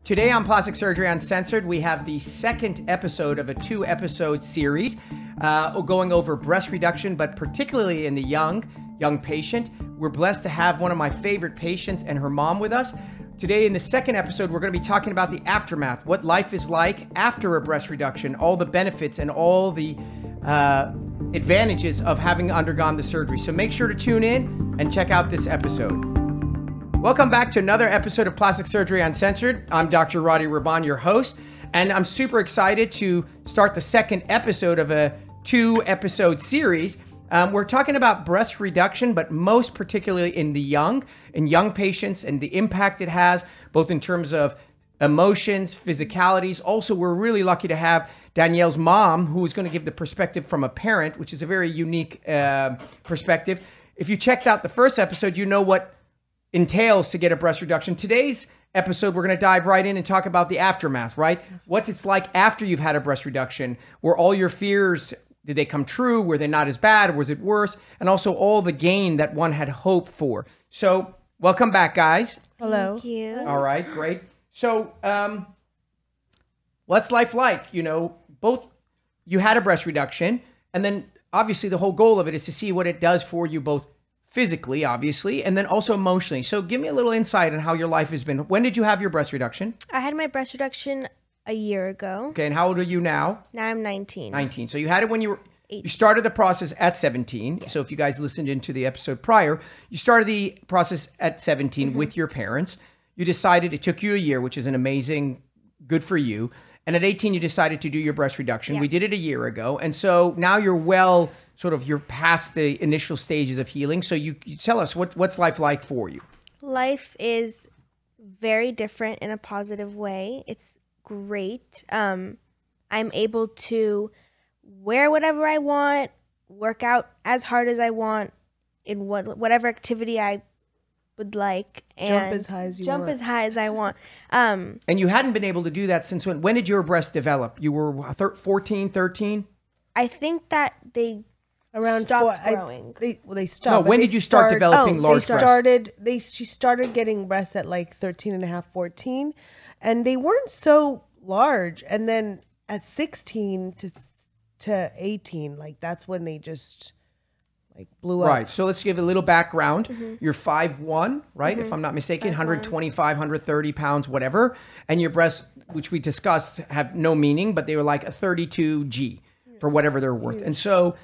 Today on Plastic Surgery Uncensored, we have the second episode of a 2-episode series going over breast reduction, but particularly in the young patient. We're blessed to have one of my favorite patients and her mom with us. Today in the second episode, we're going to be talking about the aftermath, what life is like after a breast reduction, all the benefits and all the advantages of having undergone the surgery. So make sure to tune in and check out this episode. Welcome back to another episode of Plastic Surgery Uncensored. I'm Dr. Roddy Raban, your host, and I'm super excited to start the second episode of a 2-episode series. We're talking about breast reduction, but most particularly in young patients and the impact it has, both in terms of emotions, physicalities. Also, we're really lucky to have Danielle's mom, who is going to give the perspective from a parent, which is a very unique perspective. If you checked out the first episode, you know what entails to get a breast reduction. Today's episode, we're going to dive right in and talk about the aftermath, right? What it's like after you've had a breast reduction. Were all your fears, did they come true? Were they not as bad? Or was it worse? And also all the gain that one had hoped for. So welcome back, guys. Hello. Thank you. All right, great. So what's life like? You know, both you had a breast reduction, and then obviously the whole goal of it is to see what it does for you both physically, obviously, and then also emotionally. So give me a little insight on how your life has been. When did you have your breast reduction? I had my breast reduction a year ago. Okay, and how old are you now? Now I'm 19. 19. So you had it when you started the process at 17. Yes. So if you guys listened into the episode prior, you started the process at 17 with your parents. You decided, it took you a year, which is an amazing, good for you. And at 18, you decided to do your breast reduction. Yeah. We did it a year ago. And so now you're you're past the initial stages of healing. So you tell us, what's life like for you? Life is very different in a positive way. It's great. I'm able to wear whatever I want, work out as hard as I want in whatever activity I would like, and Jump as high as you want. as high as I want. And you hadn't been able to do that since when? When did your breast develop? You were 14, 13? I think that they Around stopped growing. They stopped. No, but when they did you start developing large breasts? She started getting breasts at like 13 and a half, 14, and they weren't so large. And then at 16 to 18, like that's when they just like blew up. Right. So let's give a little background. You're 5'1", right? If I'm not mistaken, 125, 130 pounds, whatever. And your breasts, which we discussed, have no meaning, but they were like a 32G for whatever they're worth. And so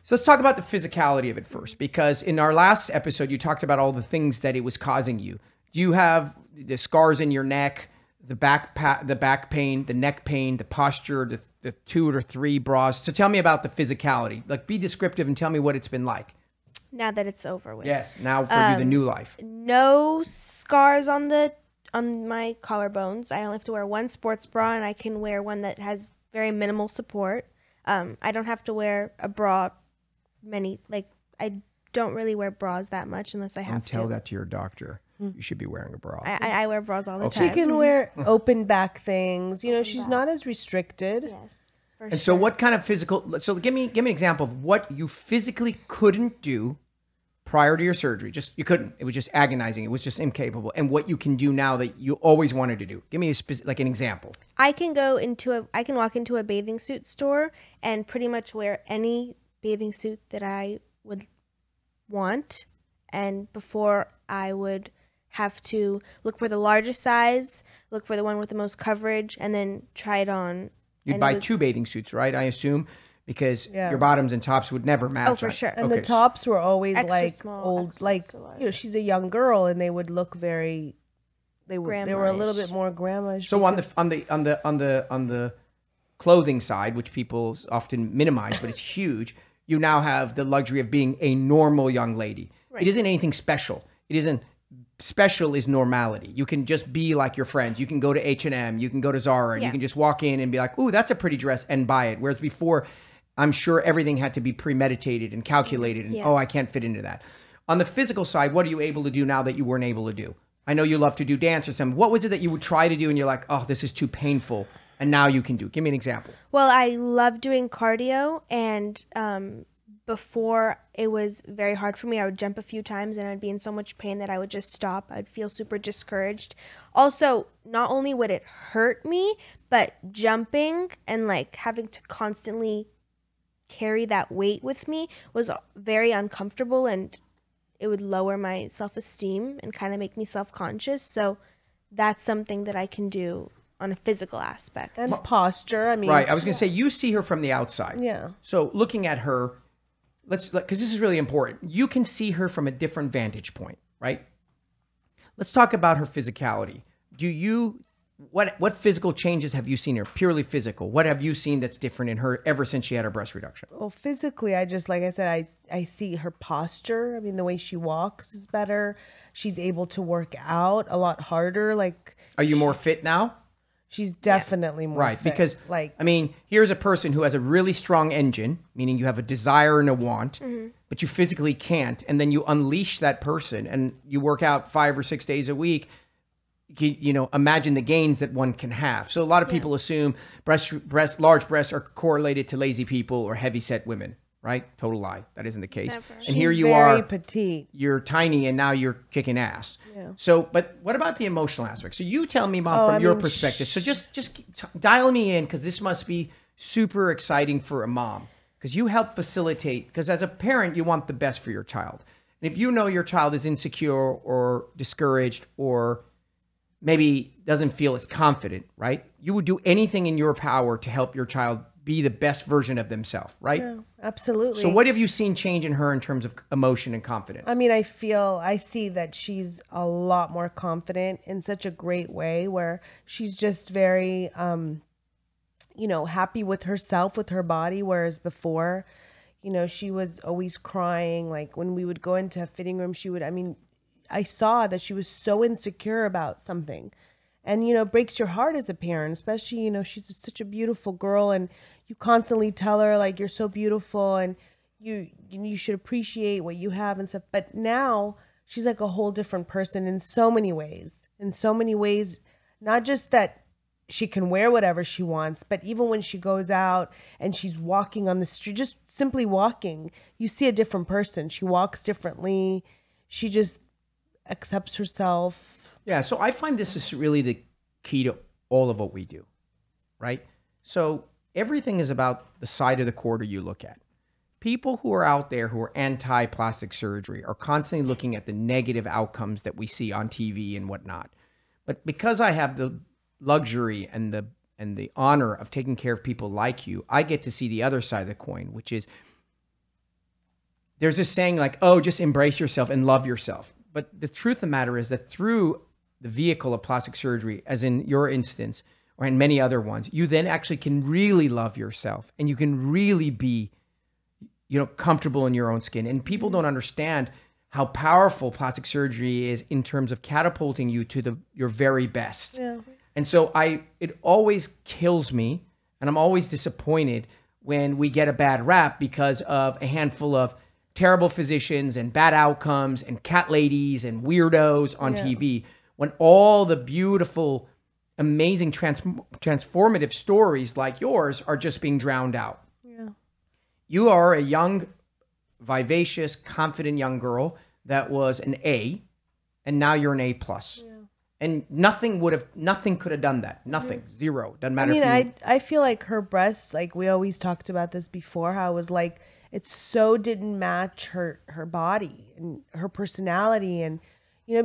let's talk about the physicality of it first, because in our last episode, you talked about all the things that it was causing you. Do you have the scars in your neck, the back pain, the neck pain, the posture, the 2 or 3 bras? So tell me about the physicality. Like, be descriptive and tell me what it's been like. Now that it's over with. Yes, now for you, the new life. No scars on my collarbones. I only have to wear one sports bra, and I can wear one that has very minimal support. I don't have to wear a bra I don't really wear bras that much unless I have to. Tell that to your doctor. You should be wearing a bra. I wear bras all the time. She can wear open back things. You know, she's not as restricted. Yes. And so what kind of physical, so give me an example of what you physically couldn't do prior to your surgery. You couldn't. It was just agonizing. It was just incapable. And what you can do now that you always wanted to do. Give me an example. I can walk into a bathing suit store and pretty much wear any bathing suit that I would want. And before, I would have to look for the largest size, look for the one with the most coverage, and then try it on. You'd buy 2 bathing suits, right? I assume, because Yeah. your bottoms and tops would never match. Oh, for sure. And the tops were always Extra like small, old, extra like large. you know, she's a young girl, and they would look very. They were a little Grandma-ish. bit more grandma-ish. So on the clothing side, which people often minimize, but it's huge, you now have the luxury of being a normal young lady. Right. It isn't anything special. It isn't special is normality. You can just be like your friends. You can go to H&M, you can go to Zara, and you can just walk in and be like, ooh, that's a pretty dress, and buy it. Whereas before, I'm sure everything had to be premeditated and calculated, and oh, I can't fit into that. On the physical side, what are you able to do now that you weren't able to do? I know you love to do dance or something. What was it that you would try to do and you're like, oh, this is too painful, and now you can do? Give me an example. Well, I love doing cardio, and before it was very hard for me. I would jump a few times and I'd be in so much pain that I would just stop. I'd feel super discouraged. Also, not only would it hurt me, but jumping and like having to constantly carry that weight with me was very uncomfortable, and it would lower my self-esteem and kind of make me self-conscious. So that's something that I can do on a physical aspect. And posture, I mean. Right. I was going to say, you see her from the outside. Yeah. So looking at her, because this is really important. You can see her from a different vantage point, right? Let's talk about her physicality. What physical changes have you seen her? Purely physical. What have you seen that's different in her ever since she had her breast reduction? Well, physically, I just, like I said, I see her posture. I mean, the way she walks is better. She's able to work out a lot harder. Like, Are you more fit now? she's definitely more Right, fit. because like, I mean, here's a person who has a really strong engine, meaning you have a desire and a want, but you physically can't, and then you unleash that person and you work out 5 or 6 days a week. You know, imagine the gains that one can have. So a lot of people assume large breasts are correlated to lazy people or heavy-set women, right? Total lie. That isn't the case. Never. And here she's you very are, petite. you're tiny, and now you're kicking ass. Yeah. So, but what about the emotional aspect? So you tell me, Mom, Oh, from I your mean, perspective. So just dial me in, because this must be super exciting for a mom, because you help facilitate, because as a parent, you want the best for your child. And if you know your child is insecure or discouraged or maybe doesn't feel as confident, right? You would do anything in your power to help your child be the best version of themselves, right? Yeah, absolutely. So what have you seen change in her in terms of emotion and confidence? I mean, I see that she's a lot more confident in such a great way, where she's just very, happy with herself, with her body. Whereas before, she was always crying. Like when we would go into a fitting room, I saw that she was so insecure about something, and, breaks your heart as a parent, especially, she's such a beautiful girl, and you constantly tell her like, you're so beautiful and you should appreciate what you have and stuff. But now she's like a whole different person in so many ways, not just that she can wear whatever she wants, but even when she goes out and she's walking on the street, just simply walking, you see a different person. She walks differently. She just accepts herself. Yeah, so I find this is really the key to all of what we do, right? So everything is about the side of the quarter you look at. People who are out there who are anti-plastic surgery are constantly looking at the negative outcomes that we see on TV and whatnot. But because I have the luxury and the honor of taking care of people like you, I get to see the other side of the coin, which is there's this saying like, oh, just embrace yourself and love yourself. But the truth of the matter is that through the vehicle of plastic surgery, as in your instance, or in many other ones, you then actually can really love yourself, and you can really be, comfortable in your own skin. And people don't understand how powerful plastic surgery is in terms of catapulting you to your very best. Yeah. And so it always kills me, and I'm always disappointed when we get a bad rap because of a handful of terrible physicians and bad outcomes and cat ladies and weirdos on TV, when all the beautiful, amazing, transformative stories like yours are just being drowned out. Yeah. You are a young, vivacious, confident young girl that was an A, and now you're an A+. Yeah. And nothing could have done that. Nothing. Zero. Doesn't matter I feel like her breasts, like we always talked about this before, how it was like, it so didn't match her body and her personality. And,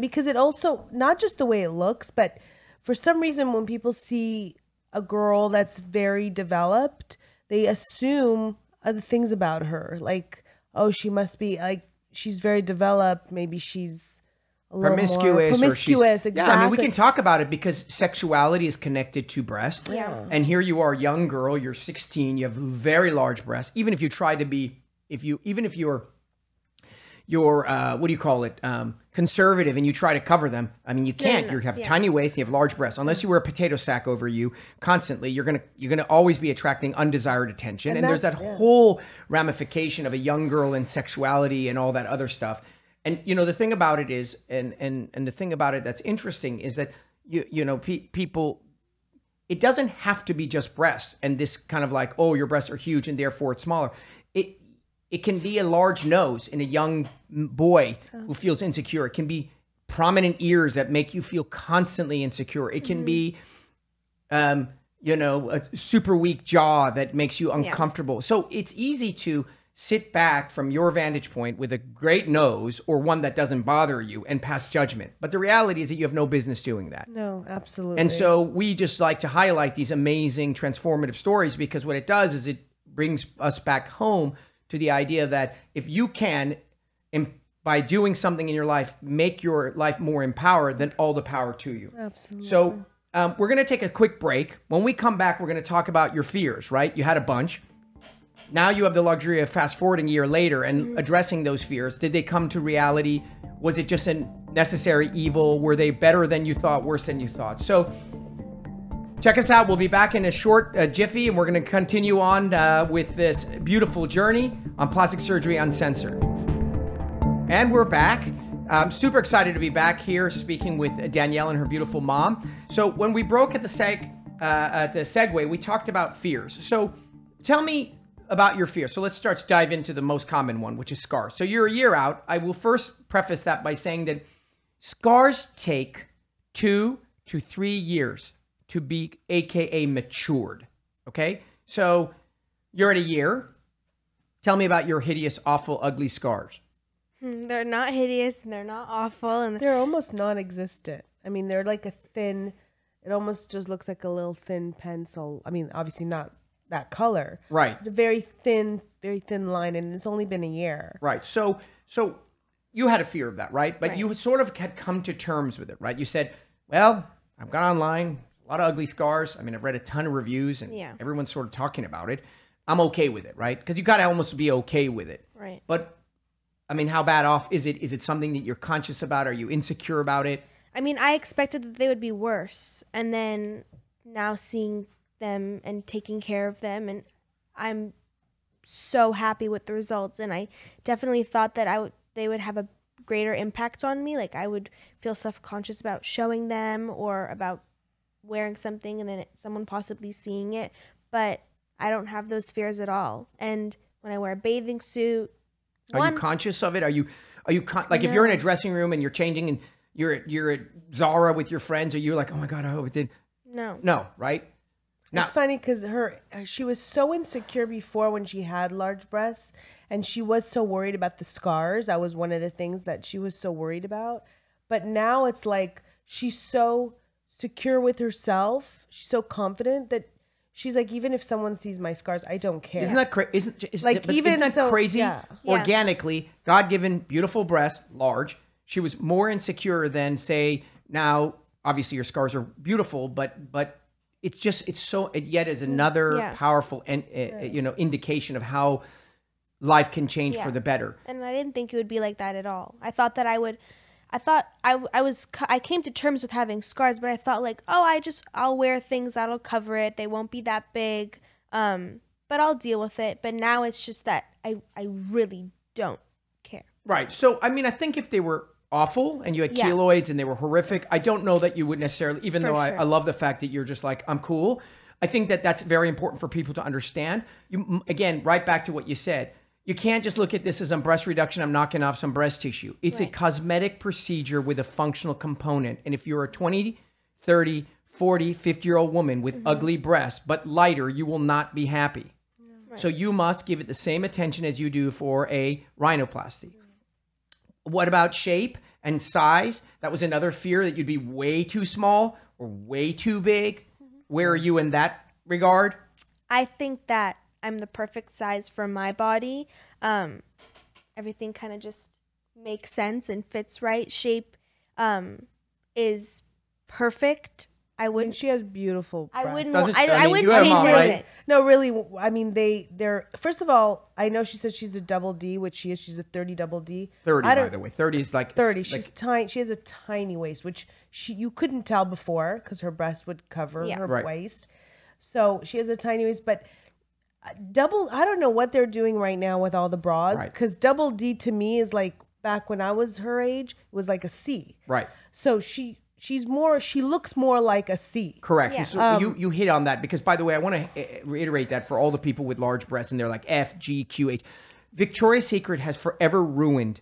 because it also, not just the way it looks, but for some reason, when people see a girl that's very developed, they assume other things about her. Like, oh, she must be like, she's very developed. Maybe she's a little promiscuous. Exactly. Yeah, I mean, we can talk about it because sexuality is connected to breast. Yeah. And here you are, a young girl, you're 16, you have very large breasts. Even if you try to be, even if you're what do you call it? Conservative, and you try to cover them. I mean, you can't. You have tiny waist, and you have large breasts. Unless you wear a potato sack over you constantly, you're gonna always be attracting undesired attention. And there's that whole ramification of a young girl and sexuality and all that other stuff. And the thing about it is, and the thing about it that's interesting is that people, it doesn't have to be just breasts and this kind of like, oh, your breasts are huge and therefore it's smaller. it can be a large nose in a young boy who feels insecure. It can be prominent ears that make you feel constantly insecure. It can be, a super weak jaw that makes you uncomfortable. So it's easy to sit back from your vantage point with a great nose or one that doesn't bother you and pass judgment. But the reality is that you have no business doing that. No, absolutely. And so we just like to highlight these amazing transformative stories, because what it does is it brings us back home to the idea that if you can, by doing something in your life, make your life more empowered, then all the power to you. Absolutely. So we're going to take a quick break. When we come back, we're going to talk about your fears, right? You had a bunch. Now you have the luxury of fast forwarding a year later and addressing those fears. Did they come to reality? Was it just a necessary evil? Were they better than you thought, worse than you thought? So check us out. We'll be back in a short jiffy, and we're going to continue on with this beautiful journey on Plastic Surgery Uncensored. And we're back. I'm super excited to be back here speaking with Danielle and her beautiful mom. So when we broke at the segue, we talked about fears. So tell me about your fear. So let's dive into the most common one, which is scars. So you're a year out. I will first preface that by saying that scars take 2 to 3 years to be AKA matured. Okay. So you're at a year. Tell me about your hideous, awful, ugly scars. They're not hideous and they're not awful. And they're almost non-existent. I mean, they're like a thin, it almost just looks like a little thin pencil. I mean, obviously not that color. Right. A very thin line, and it's only been a year. Right. So you had a fear of that, right? But you sort of had come to terms with it, right? You said, well, I've gone online, a lot of ugly scars. I mean, I've read a ton of reviews and everyone's sort of talking about it. I'm okay with it, right? Because you got to almost be okay with it. Right. But I mean, how bad off is it? Is it something that you're conscious about? Are you insecure about it? I mean, I expected that they would be worse. And then now seeing them and taking care of them, and I'm so happy with the results. And I definitely thought that they would have a greater impact on me. Like I would feel self-conscious about showing them or about wearing something and then someone possibly seeing it. But I don't have those fears at all. And when I wear a bathing suit, are you conscious of it? Are you like if you're in a dressing room and you're changing and you're at Zara with your friends, are you like, oh my God, I hope it did? No, right? Now, it's funny because she was so insecure before when she had large breasts, and she was so worried about the scars. That was one of the things that she was so worried about. But now it's like she's so secure with herself. She's so confident that she's like, even if someone sees my scars, I don't care. Isn't that crazy? Isn't that crazy? Yeah. Organically, God-given, beautiful breasts, large. She was more insecure than, say, now, obviously your scars are beautiful, but it's so, it yet is another powerful indication of how life can change for the better. And I didn't think it would be like that at all. I thought that I came to terms with having scars, but I thought like, oh, I'll wear things that'll cover it. They won't be that big. But I'll deal with it. But now it's just that I really don't care. Right. So, I mean, I think if they were awful and you had keloids and they were horrific, I don't know that you would necessarily, even though I love the fact that you're just like, I'm cool. I think that that's very important for people to understand. You, again, right back to what you said. You can't just look at this as a breast reduction. I'm knocking off some breast tissue. It's a cosmetic procedure with a functional component. And if you're a 20, 30, 40, 50-year-old woman with ugly breasts, but lighter, you will not be happy. Right. So you must give it the same attention as you do for a rhinoplasty. What about shape and size? That was another fear, that you'd be way too small or way too big. Where are you in that regard? I think that I'm the perfect size for my body. Everything kind of just makes sense and fits right. Shape is perfect. I wouldn't. She has beautiful breasts. I wouldn't change anything. No, really. I mean, they're. First of all, I know she says she's a double D, which she is. She's a 30 double D. 30, by the way. 30 is like 30. She's tiny. She has a tiny waist, which you couldn't tell before because her breast would cover her waist. So she has a tiny waist, but double. I don't know what they're doing right now with all the bras, because double D to me is like back when I was her age, it was like a C. Right. So she looks more like a C. Correct. Yeah. So you hit on that because, by the way, I want to reiterate that for all the people with large breasts and they're like F, G, Q, H. Victoria's Secret has forever ruined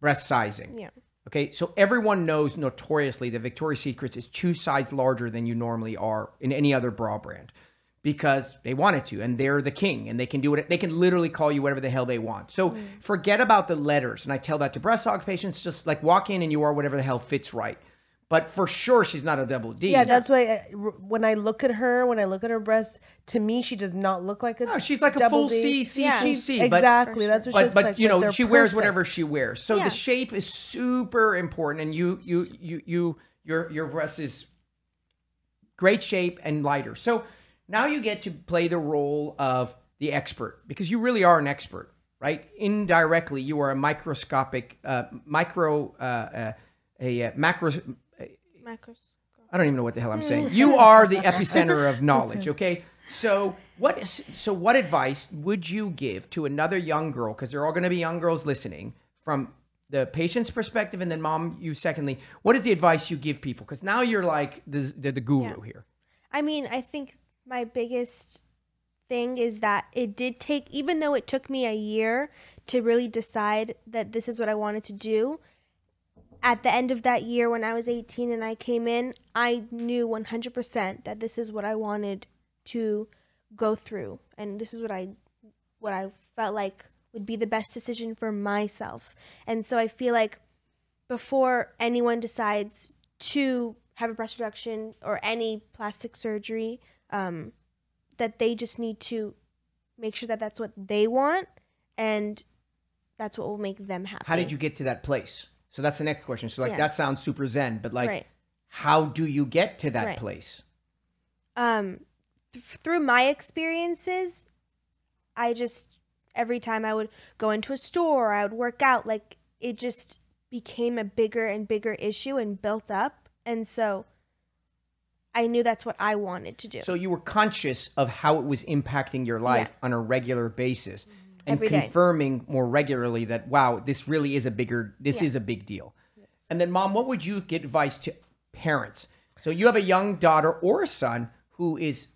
breast sizing. Yeah. Okay, so everyone knows notoriously that Victoria's Secret is 2 sizes larger than you normally are in any other bra brand because they wanted to, and they're the king, and they can do it. They can literally call you whatever the hell they want. So forget about the letters, and I tell that to breast aug patients, just like walk in and you are whatever the hell fits right. But for sure, she's not a double D. Yeah, that's why when I look at her breasts, to me, she does not look like a No, she's like a double full D. C, Yeah. full C. But Exactly, that's what she looks like. you know, they're she wears perfect. whatever she wears. So Yeah. the shape is super important, and your breast is great shape and lighter. So now you get to play the role of the expert because you really are an expert, right? Indirectly, you are a microscopic macro. Macros. I don't even know what the hell I'm saying. You are the epicenter of knowledge, okay? So what advice would you give to another young girl, because they're all going to be young girls listening, from the patient's perspective, and then mom, you secondly, what is the advice you give people? Because now you're like the guru here. I mean, I think my biggest thing is that it did take, even though it took me a year to really decide that this is what I wanted to do, at the end of that year when I was 18 and I came in, I knew 100% that this is what I wanted to go through. And this is what I felt like would be the best decision for myself. And so I feel like before anyone decides to have a breast reduction or any plastic surgery, that they just need to make sure that that's what they want and that's what will make them happy. How did you get to that place? So that's the next question. So like that sounds super zen, but like Right. how do you get to that Right. place? Through my experiences, I just, every time I would go into a store, I would work out, like it just became a bigger and bigger issue and built up. And so I knew that's what I wanted to do. So you were conscious of how it was impacting your life on a regular basis and Every day. confirming more regularly that, wow, this really is a is a big deal. Yes. And then mom, what would you give advice to parents? So you have a young daughter or a son who is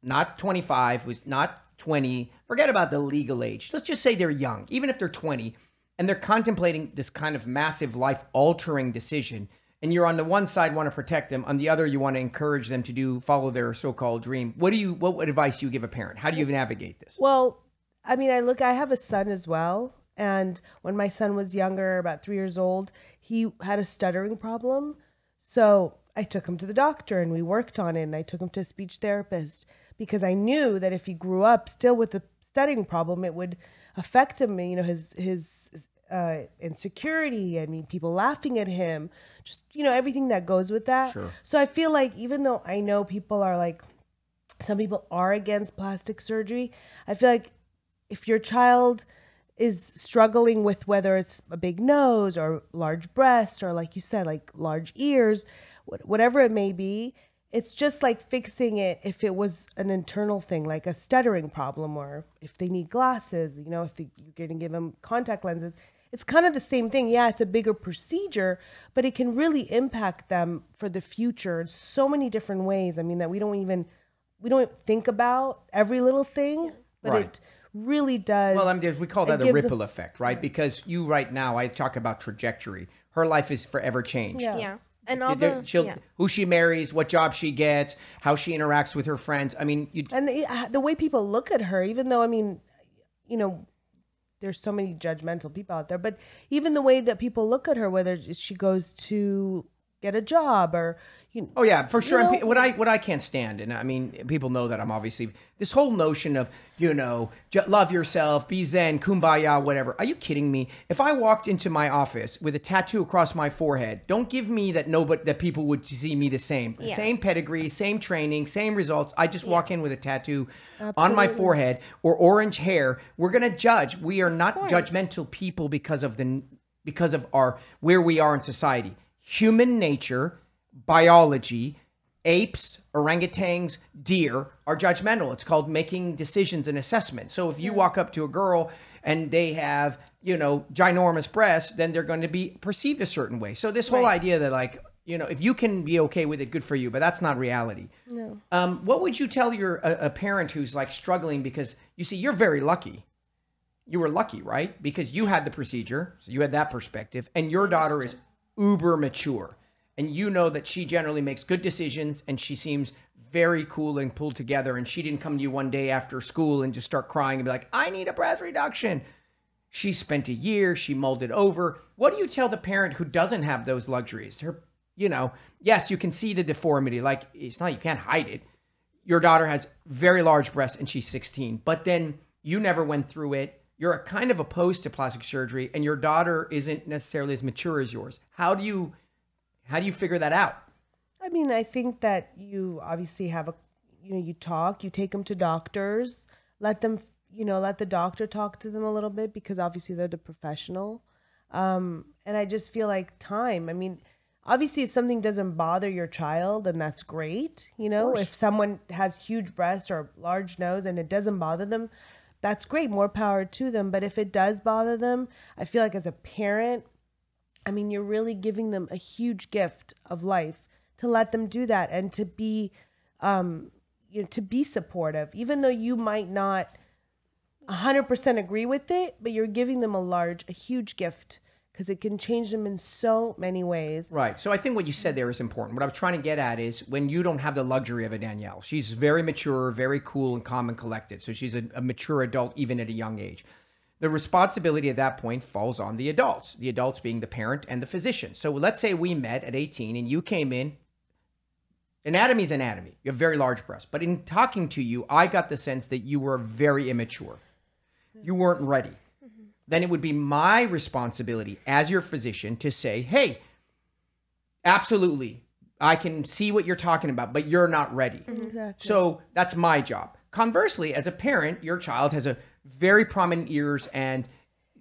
not 25, who's not 20, forget about the legal age. Let's just say they're young, even if they're 20, and they're contemplating this kind of massive life-altering decision. And you're on the one side want to protect them, on the other you want to encourage them to follow their so-called dream. What advice do you give a parent? How do you navigate this? Well, I mean, I have a son as well. And when my son was younger, about 3 years old, he had a stuttering problem. So I took him to the doctor and we worked on it. And I took him to a speech therapist because I knew that if he grew up still with a stuttering problem, it would affect him, you know, his insecurity and people laughing at him, just, you know, everything that goes with that. Sure. So I feel like even though I know people are like, some people are against plastic surgery, I feel like if your child is struggling with whether it's a big nose or large breasts or, like you said, like large ears, whatever it may be, it's just like fixing it if it was an internal thing, like a stuttering problem, or if they need glasses, you know, if you're going to give them contact lenses. It's kind of the same thing. Yeah, it's a bigger procedure, but it can really impact them for the future in so many different ways. I mean, that we don't think about every little thing, but Right. it really does. Well, we call that it a gives ripple effect, right? Because you right now, I talk about trajectory. Her life is forever changed. Yeah. Yeah. And all the, Who she marries, what job she gets, how she interacts with her friends. I mean, And the way people look at her, even though, I mean, you know, there's so many judgmental people out there, but even the way that people look at her, whether she goes to get a job or, you know. Oh yeah, for sure. You know, And what I can't stand, and I mean, people know that I'm obviously this whole notion of, you know, love yourself, be zen, kumbaya, whatever. Are you kidding me? If I walked into my office with a tattoo across my forehead, don't give me that people would see me the same, Yeah. same pedigree, same training, same results. I just walk in with a tattoo on my forehead or orange hair. We're gonna judge. We are not judgmental people because of where we are in society. Human nature, biology, apes, orangutans, deer are judgmental. It's called making decisions and assessment. So if you walk up to a girl and they have, you know, ginormous breasts, then they're going to be perceived a certain way. So this whole idea that, like, you know, if you can be okay with it, good for you, but that's not reality. No. What would you tell a parent who's like struggling? Because you see, you're very lucky. you were lucky, right? Because you had the procedure, so you had that perspective, and your daughter is uber mature. And you know that she generally makes good decisions, and she seems very cool and pulled together. And she didn't come to you one day after school and just start crying and be like, I need a breast reduction. She spent a year, she molded over. What do you tell the parent who doesn't have those luxuries? Yes, you can see the deformity. Like, it's not, you can't hide it. Your daughter has very large breasts and she's 16, but then you never went through it. You're kind of opposed to plastic surgery, and your daughter isn't necessarily as mature as yours. How do you figure that out? I mean, I think that you obviously have you talk, you take them to doctors, let the doctor talk to them a little bit, because obviously they're the professional. And I just feel like time. I mean, obviously if something doesn't bother your child, then that's great. If someone has huge breasts or large nose and it doesn't bother them, that's great. More power to them. But if it does bother them, I feel like as a parent, I mean, you're really giving them a huge gift of life to let them do that, and to be, to be supportive, even though you might not 100% agree with it, but you're giving them a huge gift, because it can change them in so many ways. Right. So I think what you said there is important. What I was trying to get at is, when you don't have the luxury of a Danielle, she's very mature, very cool and calm and collected. So she's a mature adult, even at a young age. The responsibility at that point falls on the adults being the parent and the physician. So let's say we met at 18 and you came in. Anatomy is anatomy. You have very large breasts. But in talking to you, I got the sense that you were very immature. You weren't ready. Then it would be my responsibility as your physician to say, hey, absolutely, I can see what you're talking about, but you're not ready. Exactly. So that's my job. Conversely, as a parent, your child has a very prominent ears, and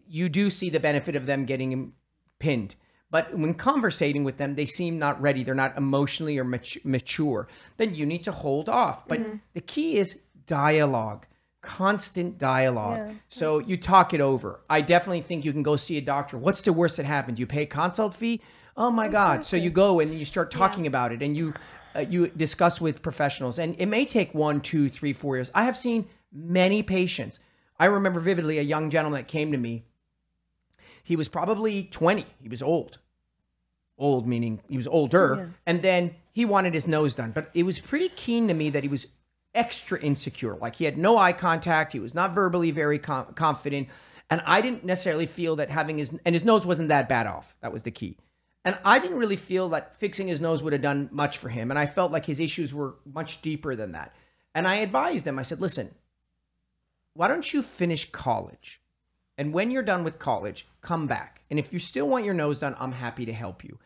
you do see the benefit of them getting pinned. But when conversating with them, they seem not ready. They're not emotionally or mature. Then you need to hold off. But the key is dialogue, constant dialogue. Yeah, so you talk it over. I definitely think you can go see a doctor. What's the worst that happens? You pay a consult fee? Oh my God. So you go and you start talking about it, and you discuss with professionals. And it may take 1, 2, 3, 4 years. I have seen many patients. I remember vividly a young gentleman that came to me. He was probably 20. He was old. Old meaning he was older. Yeah. And then he wanted his nose done. But it was pretty keen to me that he was extra insecure. Like, he had no eye contact. He was not verbally very confident. And I didn't necessarily feel that his nose wasn't that bad off. That was the key. And I didn't really feel that fixing his nose would have done much for him. And I felt like his issues were much deeper than that. And I advised him, I said, listen, why don't you finish college? And when you're done with college, come back. And if you still want your nose done, I'm happy to help you.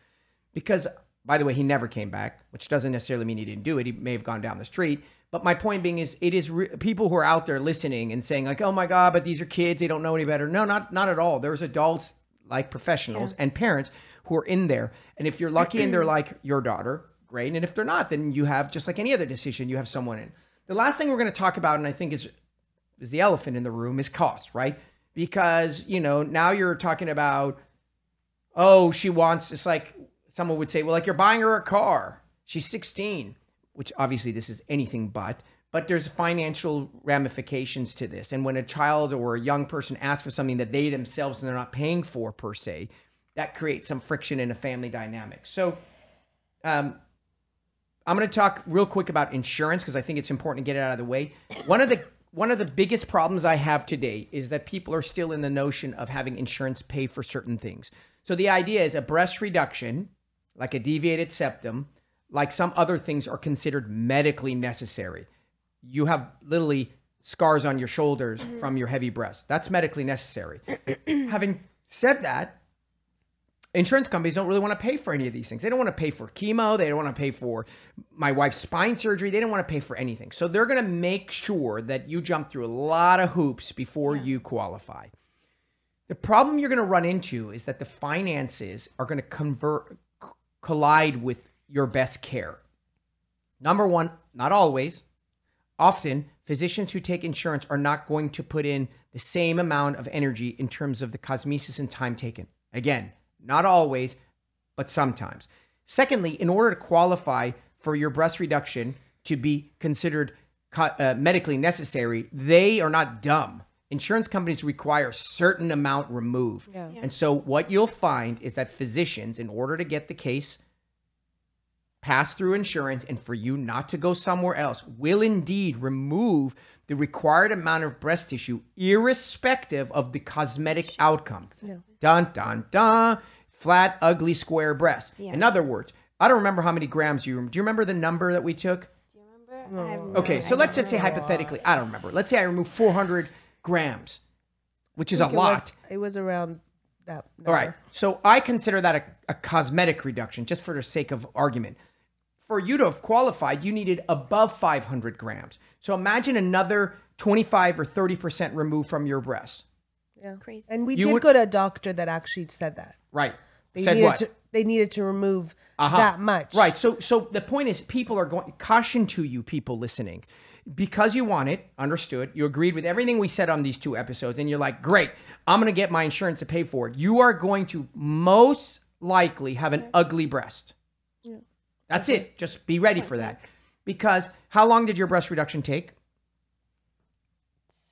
Because, by the way, he never came back, which doesn't necessarily mean he didn't do it. He may have gone down the street. But my point being is, it is people who are out there listening and saying like, oh my God, but these are kids, they don't know any better. No, not at all. There's adults like professionals and parents who are in there. And if you're lucky and they're like your daughter, great. And if they're not, then you have, just like any other decision, you have someone in. The last thing we're going to talk about, and I think is the elephant in the room, is cost, right? Because, now you're talking about, oh, she wants, it's like someone would say, well, like, you're buying her a car. She's 16, which obviously this is anything but there's financial ramifications to this. And when a child or a young person asks for something that they themselves, they're not paying for per se, that creates some friction in a family dynamic. So I'm going to talk real quick about insurance, because I think it's important to get it out of the way. One of the biggest problems I have today is that people are still in the notion of having insurance pay for certain things. So the idea is a breast reduction, like a deviated septum, like some other things, are considered medically necessary. You have literally scars on your shoulders from your heavy breast. That's medically necessary. Having said that, insurance companies don't really want to pay for any of these things. They don't want to pay for chemo. They don't want to pay for my wife's spine surgery. They don't want to pay for anything. So they're going to make sure that you jump through a lot of hoops before you qualify. The problem you're going to run into is that the finances are going to collide with your best care. Number one, not always. Often, physicians who take insurance are not going to put in the same amount of energy in terms of the cosmesis and time taken. Again, not always, but sometimes. Secondly, in order to qualify for your breast reduction to be considered medically necessary, they are not dumb. Insurance companies require a certain amount removed. Yeah. And so what you'll find is that physicians, in order to get the case passed through insurance and for you not to go somewhere else, will indeed remove the required amount of breast tissue, irrespective of the cosmetic outcomes. Yeah. Dun, dun, dun. Flat, ugly, square breast. Yeah. In other words, I don't remember how many grams do you remember the number that we took? Do you remember? I have no Okay, so idea. let's just say hypothetically, I don't remember. Let's say I remove 400 grams, which is a I think lot. It was around that number. All right. So I consider that a cosmetic reduction, just for the sake of argument. For you to have qualified, you needed above 500 grams. So imagine another 25 or 30% removed from your breast. Yeah. Crazy. And we You did would- go to a doctor that actually said that. Right. They Said needed what? they needed to remove Uh-huh. that much. Right. So the point is, people are going, caution to you people listening, because you want it, understood, you agreed with everything we said on these 2 episodes, and you're like, great, I'm going to get my insurance to pay for it. You are going to most likely have an ugly breast. That's it. Just be ready for that. Because how long did your breast reduction take?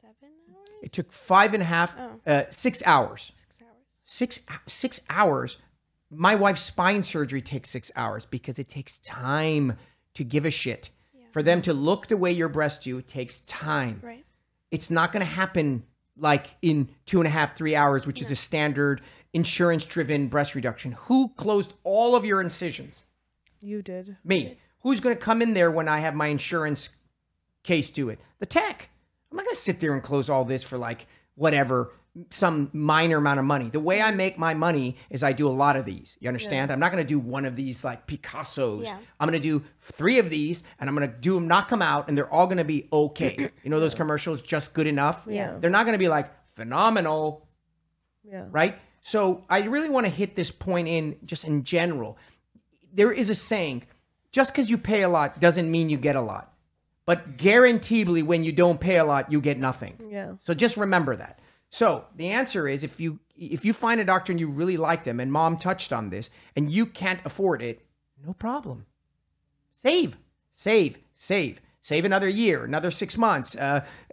7 hours? It took 5.5, 6 hours. 6 hours. 6 hours. My wife's spine surgery takes 6 hours because it takes time to give a shit. For them to look the way your breasts do, it takes time. Right. It's not going to happen like in 2.5, 3 hours, which is a standard insurance-driven breast reduction. Who closed all of your incisions? You did. Me. Who's going to come in there when I have my insurance case do it? The tech. I'm not going to sit there and close all this for like whatever, some minor amount of money. The way I make my money is I do a lot of these. You understand? I'm not going to do one of these like Picassos. Yeah. I'm going to do 3 of these and I'm going to do them, not come out, and they're all going to be okay. You know those commercials, just good enough? Yeah. They're not going to be like phenomenal, Yeah. right? So I really want to hit this point in just in general. There is a saying, just because you pay a lot doesn't mean you get a lot. But guaranteedly, when you don't pay a lot, you get nothing. Yeah. So just remember that. So the answer is, if you find a doctor and you really like them, and Mom touched on this, and you can't afford it, no problem. Save another year, another 6 months.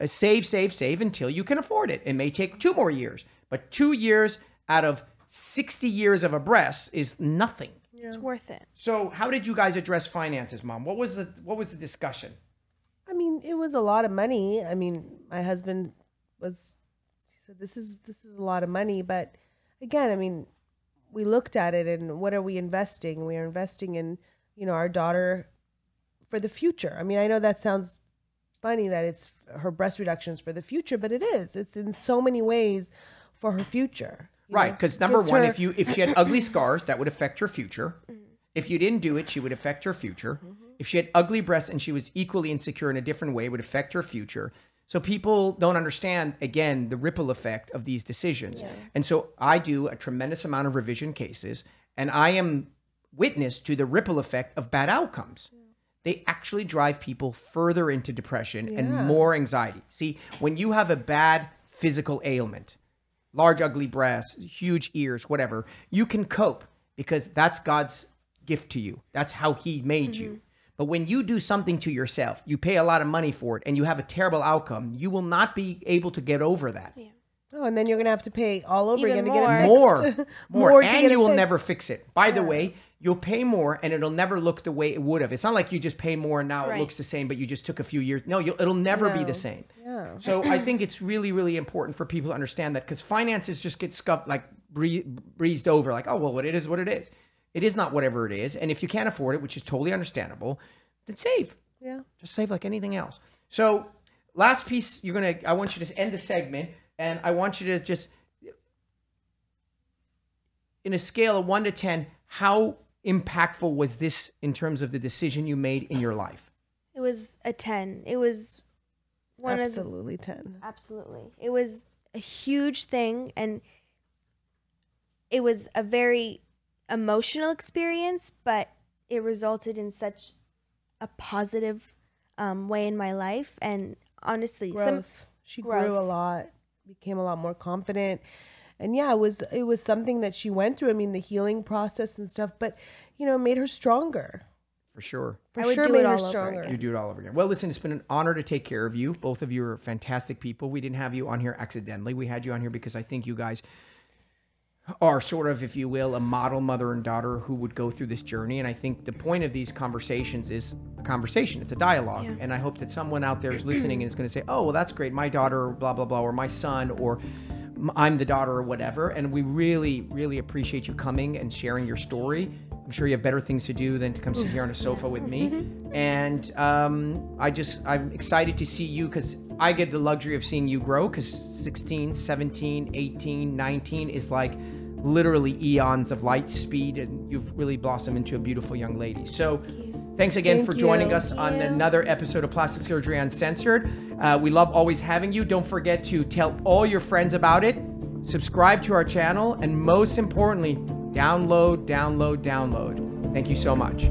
Save until you can afford it. It may take 2 more years, but 2 years out of 60 years of a breast is nothing. It's worth it. So how did you guys address finances, Mom? What was the discussion? I mean, it was a lot of money. I mean, my husband he said, this is a lot of money. But again, I mean, we looked at it and what are we investing? We are investing in, our daughter for the future. I mean, I know that sounds funny that it's her breast reductions for the future, but it is. It's in so many ways for her future. Right, because number Gives one, her- if she had ugly scars, that would affect her future. If you didn't do it, she would affect her future. If she had ugly breasts and she was equally insecure in a different way, it would affect her future. So people don't understand, again, the ripple effect of these decisions. And so I do a tremendous amount of revision cases, and I am witness to the ripple effect of bad outcomes. They actually drive people further into depression and more anxiety. See, when you have a bad physical ailment, large ugly breasts, huge ears, whatever, you can cope because that's God's gift to you. That's how he made you. But when you do something to yourself, you pay a lot of money for it, and you have a terrible outcome, you will not be able to get over that. Oh, and then you're going to have to pay all over Even again to get it more. fixed. More, to and get it you will fixed. never fix it. By the way, you'll pay more, and it'll never look the way it would have. It's not like you just pay more and now it Right. looks the same, but you just took a few years. No, it'll never be No. the same. Yeah. So I think it's really, really important for people to understand that, because finances just get scuffed, like breezed over, like, oh, well, it is what it is. It is not whatever it is. And if you can't afford it, which is totally understandable, then save. Yeah. Just save like anything else. So last piece, I want you to end the segment, and I want you to just, in a scale of 1 to 10, how impactful was this in terms of the decision you made in your life? It was a 10. It was one of the Absolutely 10. Absolutely. It was a huge thing, and it was a very emotional experience, but it resulted in such a positive way in my life. And honestly, Growth. She grew a growth. lot, became a lot more confident. And yeah, it was something that she went through. I mean, the healing process and stuff, but it made her stronger. For sure. For I would sure do made it her all over stronger. again. You do it all over again. Well, listen, it's been an honor to take care of you. Both of you are fantastic people. We didn't have you on here accidentally. We had you on here because I think you guys are sort of, if you will, a model mother and daughter who would go through this journey. And I think the point of these conversations is a conversation. It's a dialogue. Yeah. And I hope that someone out there is listening and is going to say, oh, well, that's great. My daughter, blah, blah, blah, or my son, or I'm the daughter or whatever. And we really, really appreciate you coming and sharing your story. I'm sure you have better things to do than to come sit here on a sofa with me. And I'm excited to see you because I get the luxury of seeing you grow because 16, 17, 18, 19 is like literally eons of light speed, and you've really blossomed into a beautiful young lady. So thanks again Thank for joining you. us on another episode of Plastic Surgery Uncensored. We love always having you. Don't forget to tell all your friends about it, subscribe to our channel, and most importantly, download. Thank you so much.